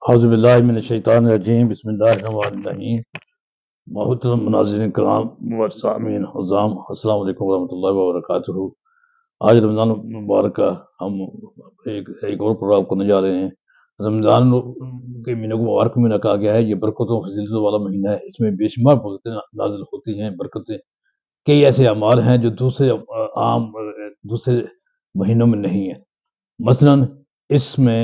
اعوذ باللہ من الشیطان الرجیم، بسم اللہ الرحمن الرحیم۔ محترم مناظرین کرام و سامعین عظام، السلام علیکم ورحمۃ اللہ وبرکاتہ۔ آج رمضان مبارک کا ہم ایک اور پروگرام کرنے جا رہے ہیں۔ رمضان کے مہینے کو مبارک مہینہ کہا گیا ہے۔ یہ برکتوں فضیلتوں والا مہینہ ہے۔ اس میں بے شمار برکتیں نازل ہوتی ہیں۔ برکتیں کئی ایسے اعمال ہیں جو دوسرے مہینوں میں نہیں ہیں۔ مثلاً اس میں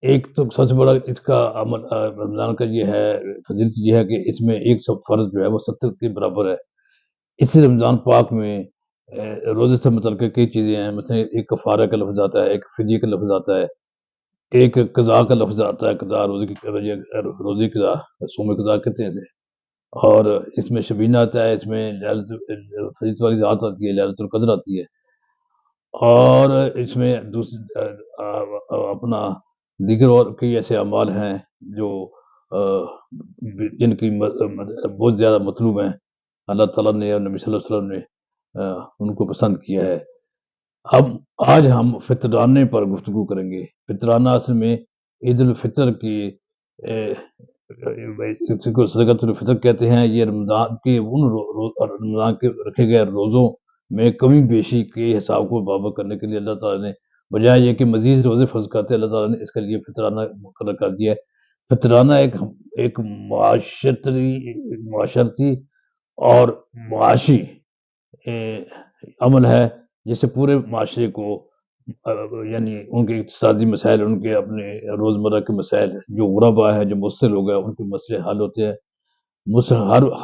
ایک تو سب سے بڑا اس کا عمل رمضان کا یہ ہے، فضیلت یہ ہے کہ اس میں ایک سب فرض جو ہے وہ 70 کے برابر ہے۔ اسی رمضان پاک میں روزے سے متعلق کئی چیزیں ہیں۔ مثلا ایک کفارہ کا لفظ آتا ہے، ایک فدیہ کا لفظ آتا ہے، ایک قضاء کا لفظ آتا ہے، قضاء روزے قضاء، صوم قضاء کہتے ہیں اسے۔ اور اس میں شبینہ آتا ہے، اس میں فضیلت والی رات آتی ہے، لیلۃ القدر آتی ہے۔ اور اس میں اپنا دیگر اور کئی ایسے اعمال ہیں جو جن کی بہت زیادہ مطلوب ہیں۔ اللہ تعالیٰ نے اور نبی صلی اللہ علیہ وسلم نے ان کو پسند کیا ہے۔ اب آج ہم فطرانے پر گفتگو کریں گے۔ فطرانہ اصل میں عید الفطر کی کسی کو صدقۃ الفطر کہتے ہیں۔ یہ رمضان کے رمضان کے رکھے گئے روزوں میں کمی بیشی کے حساب کو برابر کرنے کے لیے اللہ تعالیٰ نے بجائے یہ کہ مزید روزے فرض کرتے، اللہ تعالیٰ نے اس کے لیے فطرانہ مقرر کر دیا ہے۔ فطرانہ ایک معاشرتی اور معاشی عمل ہے جس سے پورے معاشرے کو یعنی ان کے اقتصادی مسائل، ان کے اپنے روزمرہ کے مسائل، جو غربا ہے، جو مبتلا لوگ ہیں، ان کے مسئلے حل ہوتے ہیں۔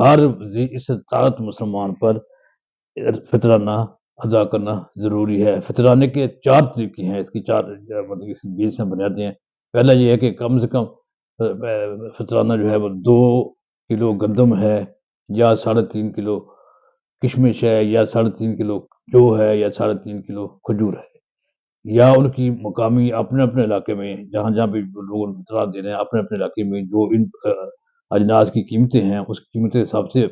ہر ذی استطاعت مسلمان پر فطرانہ ادا کرنا ضروری ہے۔ فطرانے کے 4 طریقے ہیں، اس کی 4 بیس بنیادیں ہیں۔ پہلا یہ ہے کہ کم سے کم فطرانہ جو ہے وہ 2 کلو گندم ہے، یا 3.5 کلو کشمش ہے، یا 3.5 کلو جو ہے، یا 3.5 کلو کھجور ہے، یا ان کی مقامی اپنے اپنے علاقے میں جہاں جہاں بھی لوگ فطرات دے رہے ہیں، اپنے اپنے علاقے میں جو ان اجناس کی قیمتیں ہیں، اس قیمت کے حساب سے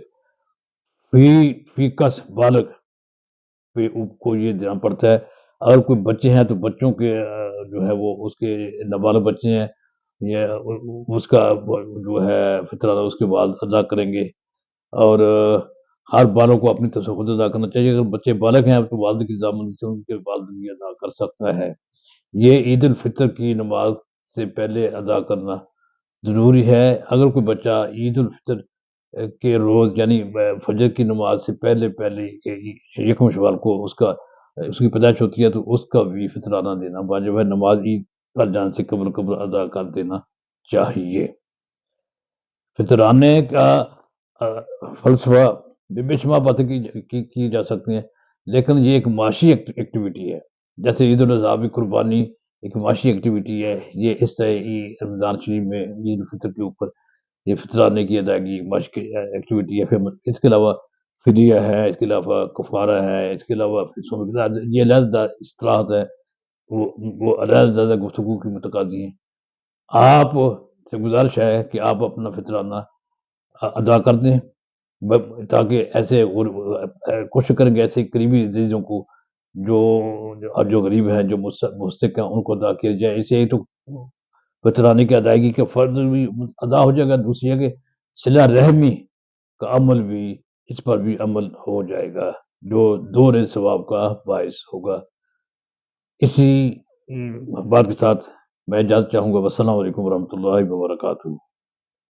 فی کس بالغ پہ کو یہ دینا پڑتا ہے۔ اگر کوئی بچے ہیں تو بچوں کے جو ہے وہ اس کے نابالغ بچے ہیں، یہ اس کا جو ہے فطرانہ اس کے بعد ادا کریں گے۔ اور ہر بالغ کو اپنی طرف سے خود ادا کرنا چاہیے۔ اگر بچے بالغ ہیں تو والد کی رضامندی سے ان کے والد بھی ادا کر سکتا ہے۔ یہ عید الفطر کی نماز سے پہلے ادا کرنا ضروری ہے۔ اگر کوئی بچہ عید الفطر کے روز یعنی فجر کی نماز سے پہلے یکم شوال کو اس کی پیدائش ہوتی ہے تو اس کا بھی فطرانہ دینا واجب ہے۔ نماز عید پر جان سے قبل ادا کر دینا چاہیے۔ فطرانے کا فلسفہ بے شمار باتیں کی جا سکتی ہیں، لیکن یہ ایک معاشی ایکٹیویٹی ہے۔ جیسے عید الاضحیٰ بھی قربانی ایک معاشی ایکٹیویٹی ہے، یہ اس طرح رمضان شریف میں عید الفطر کے اوپر یہ فطرانے کی ادائیگی معاشی ایکٹیویٹی ہے۔ پھر اس کے علاوہ فدیہ ہے، اس کے علاوہ کفارہ ہے، اس کے علاوہ یہ علیحدہ اصطلاحات ہے، وہ علیحدہ گفتگو کی متقاضی ہیں۔ آپ سے گزارش ہے کہ آپ اپنا فطرانہ ادا کر دیں، تاکہ ایسے کوشش کریں گے ایسے قریبی عزیزوں کو جو غریب ہیں، جو مستحق ہیں، ان کو ادا کیا جائے۔ اسے تو فطرانے کی ادائیگی کا فرض بھی ادا ہو جائے گا، دوسری ہے کہ صلہ رحمی کا عمل بھی اس پر بھی عمل ہو جائے گا، جو دور ثواب کا باعث ہوگا۔ اسی بات کے ساتھ میں اجازت چاہوں گا۔ والسلام علیکم ورحمۃ اللہ وبرکاتہ۔